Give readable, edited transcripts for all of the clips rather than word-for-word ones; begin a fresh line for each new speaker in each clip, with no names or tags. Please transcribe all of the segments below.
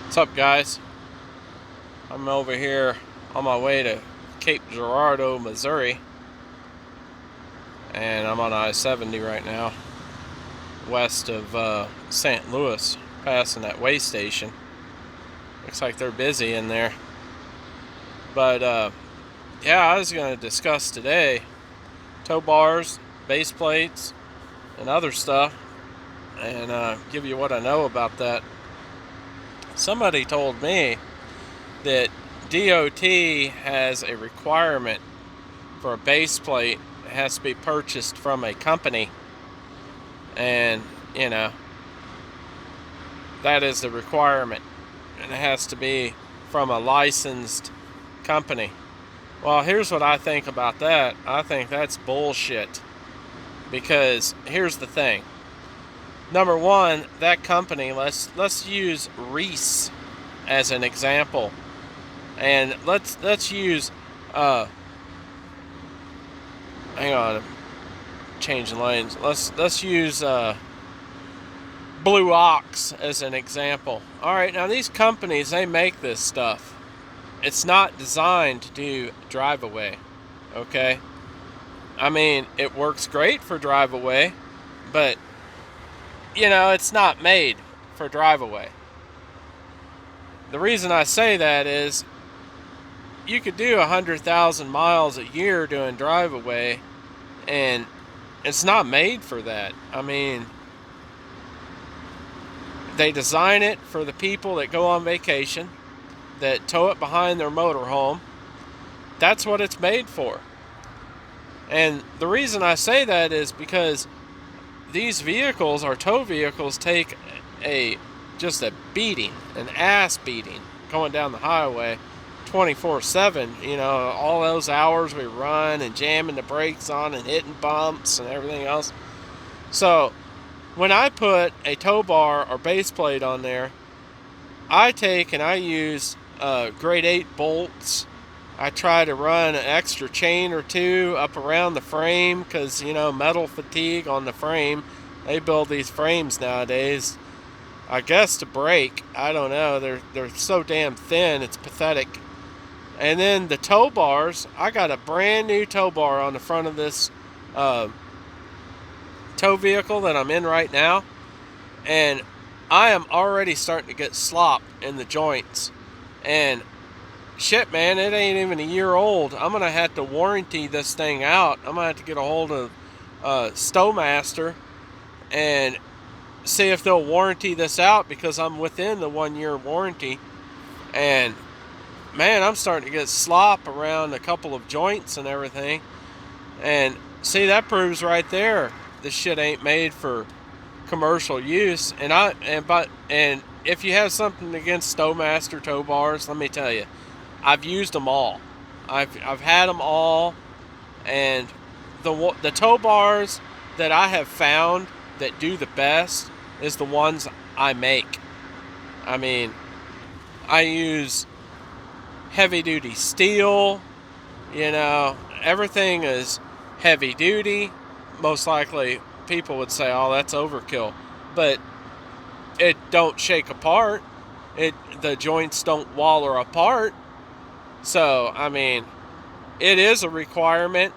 What's up, guys? I'm over here on my way to Cape Girardeau, Missouri, and I'm on I-70 right now, west of St. Louis, passing that way station. Looks like they're busy in there. But yeah, I was going to discuss today tow bars, base plates, and other stuff, and give you what I know about that. Somebody told me that DOT has a requirement for a base plate. It has to be purchased from a company, and that is the requirement, and it has to be from a licensed company. Well, here's what I think about that. I think that's bullshit, because here's the thing. Number one, that company, let's use Reese as an example, and let's use hang on, changing lanes. Let's use Blue Ox as an example. All right, now these companies, they make this stuff. It's not designed to do drive away. Okay, I mean, it works great for drive away, but it's not made for drive away. The reason I say that is you could do 100,000 miles a year doing drive away, and it's not made for that. I mean, they design it for the people that go on vacation, that tow it behind their motorhome. That's what it's made for. And the reason I say that is because these vehicles, our tow vehicles, take just a beating, an ass beating, going down the highway 24/7. All those hours we run and jamming the brakes on and hitting bumps and everything else. So when I put a tow bar or base plate on there, I take and I use grade 8 bolts. I try to run an extra chain or two up around the frame because, metal fatigue on the frame. They build these frames nowadays, I guess, to break. I don't know. They're so damn thin, it's pathetic. And then the tow bars, I got a brand new tow bar on the front of this tow vehicle that I'm in right now, and I am already starting to get slop in the joints. And shit, man, it ain't even a year old. I'm gonna have to warranty this thing out. I'm gonna have to get a hold of Stowmaster and see if they'll warranty this out, because I'm within the 1 year warranty. And man, I'm starting to get slop around a couple of joints and everything. And see, that proves right there this shit ain't made for commercial use. And if you have something against Stowmaster tow bars, let me tell you, I've used them all. I've had them all, and the tow bars that I have found that do the best is the ones I make. I mean, I use heavy duty steel. Everything is heavy duty. Most likely people would say, oh, that's overkill, but it don't shake apart. The joints don't waller apart. So I mean, it is a requirement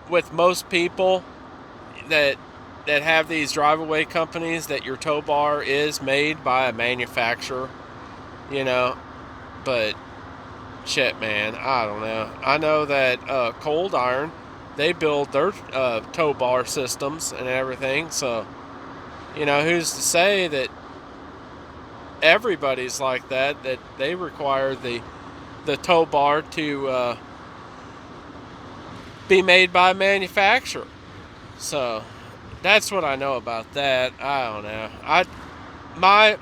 with most people that have these drive-away companies that your tow bar is made by a manufacturer. But shit, man, I don't know. I know that Cold Iron, they build their tow bar systems and everything. So who's to say that everybody's like that they require the tow bar to be made by a manufacturer. So that's what I know about that. I don't know. My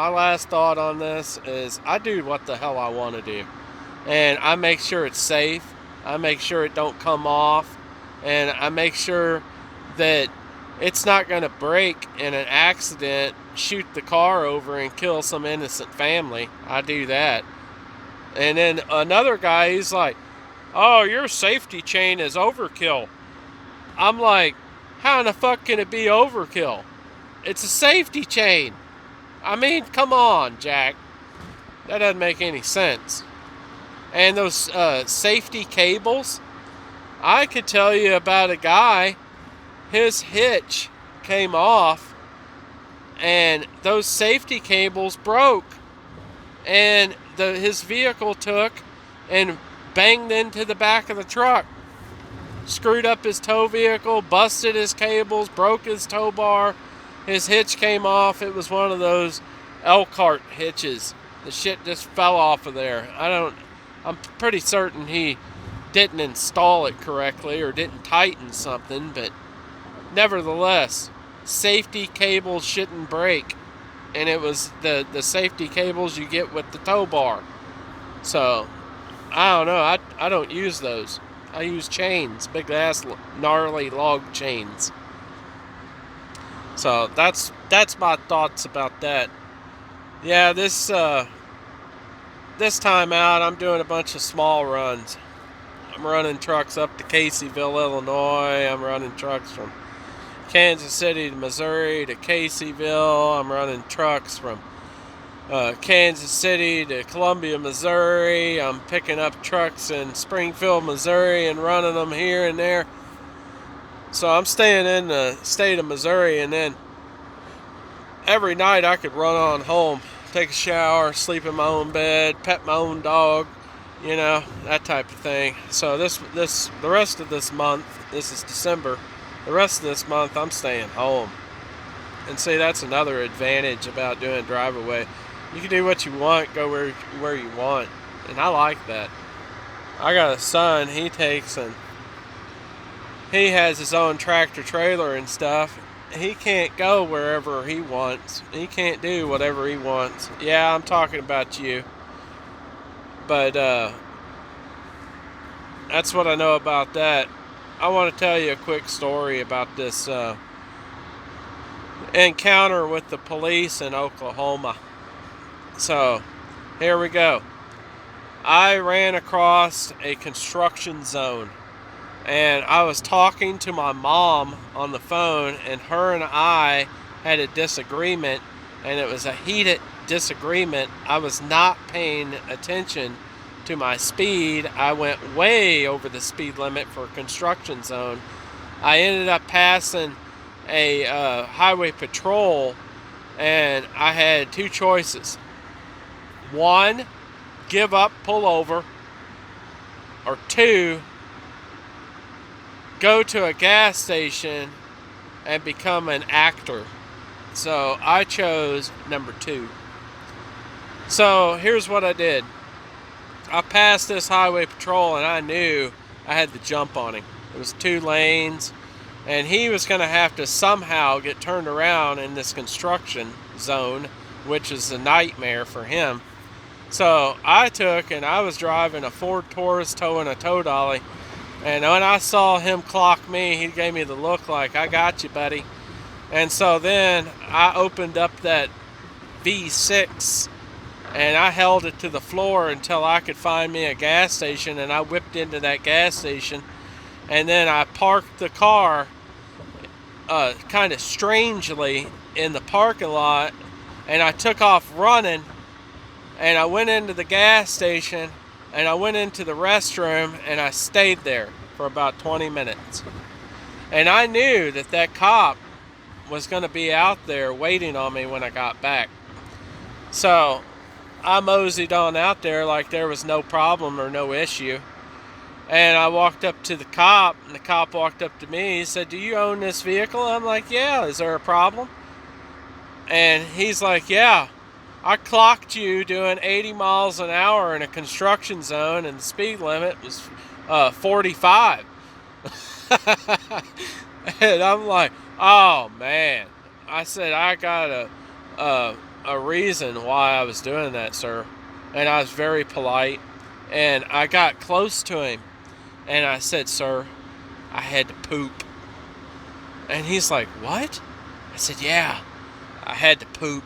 last thought on this is I do what the hell I want to do, and I make sure it's safe. I make sure it don't come off, and I make sure that it's not going to break in an accident, shoot the car over, and kill some innocent family. I do that. And then another guy, he's like, oh, your safety chain is overkill. I'm like, how in the fuck can it be overkill? It's a safety chain. I mean, come on, Jack. That doesn't make any sense. And those safety cables, I could tell you about a guy, his hitch came off, and those safety cables broke. And his vehicle took and banged into the back of the truck. Screwed up his tow vehicle, busted his cables, broke his tow bar. His hitch came off. It was one of those Elkhart hitches. The shit just fell off of there. I'm pretty certain he didn't install it correctly or didn't tighten something, but nevertheless, safety cables shouldn't break. And it was the safety cables you get with the tow bar. So, I don't know. I don't use those. I use chains, big ass gnarly log chains. So that's my thoughts about that. Yeah, this time out, I'm doing a bunch of small runs. I'm running trucks up to Caseyville, Illinois. I'm running trucks from Kansas City to Missouri to Caseyville. I'm running trucks from Kansas City to Columbia, Missouri. I'm picking up trucks in Springfield, Missouri and running them here and there. So I'm staying in the state of Missouri, and then every night I could run on home, take a shower, sleep in my own bed, pet my own dog, you know, that type of thing. So the rest of this month, this is December, the rest of this month I'm staying home. And see, that's another advantage about doing drive-away. You can do what you want, go where you want, and I like that. I got a son, he takes and he has his own tractor trailer and stuff. He can't go wherever he wants. He can't do whatever he wants. Yeah, I'm talking about you. But that's what I know about that. I want to tell you a quick story about this encounter with the police in Oklahoma. So, here we go. I ran across a construction zone, and I was talking to my mom on the phone, and her and I had a disagreement, and it was a heated disagreement. I was not paying attention to my speed. I went way over the speed limit for a construction zone. I ended up passing a highway patrol, and I had two choices. One, give up, pull over, or two, go to a gas station and become an actor. So I chose number two. So here's what I did. I passed this highway patrol, and I knew I had to jump on him. It was 2 lanes, and he was going to have to somehow get turned around in this construction zone, which is a nightmare for him. So I took, and I was driving a Ford Taurus towing a tow dolly, and when I saw him clock me, he gave me the look like, I got you, buddy. And so then I opened up that V6, and I held it to the floor until I could find me a gas station, and I whipped into that gas station, and then I parked the car kind of strangely in the parking lot, and I took off running, and I went into the gas station, and I went into the restroom, and I stayed there for about 20 minutes. And I knew that cop was going to be out there waiting on me when I got back. So I moseyed on out there like there was no problem or no issue. And I walked up to the cop, and the cop walked up to me. He said, "Do you own this vehicle?" I'm like, "Yeah, is there a problem?" And he's like, "Yeah, I clocked you doing 80 miles an hour in a construction zone, and the speed limit was 45. And I'm like, "Oh man." I said, "I got a reason why I was doing that, sir." And I was very polite, and I got close to him, and I said, "Sir, I had to poop." And he's like, "What?" I said, "Yeah, I had to poop."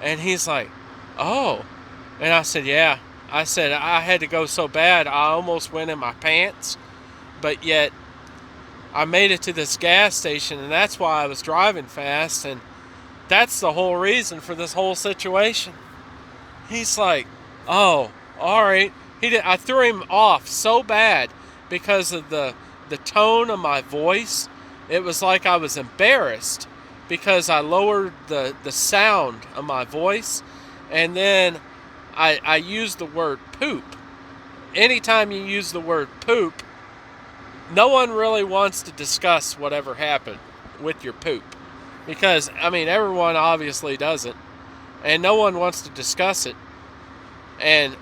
And he's like, "Oh." And I said, "Yeah." I said, "I had to go so bad, I almost went in my pants, but yet I made it to this gas station, and that's why I was driving fast." And that's the whole reason for this whole situation. He's like, oh, all right. I threw him off so bad because of the tone of my voice. It was like I was embarrassed because I lowered the sound of my voice, and then I used the word poop. Anytime you use the word poop, no one really wants to discuss whatever happened with your poop. Because, I mean, everyone obviously does it. And no one wants to discuss it. And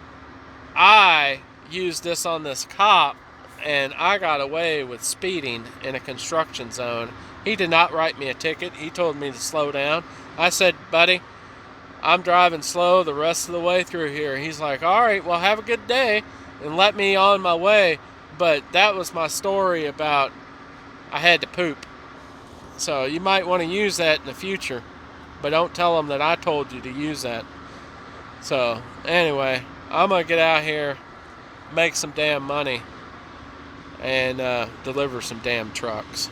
I used this on this cop, and I got away with speeding in a construction zone. He did not write me a ticket. He told me to slow down. I said, buddy, I'm driving slow the rest of the way through here. He's like, all right, well, have a good day, and let me on my way. But that was my story about I had to poop. So you might want to use that in the future, but don't tell them that I told you to use that. So anyway, I'm going to get out here, make some damn money, and deliver some damn trucks.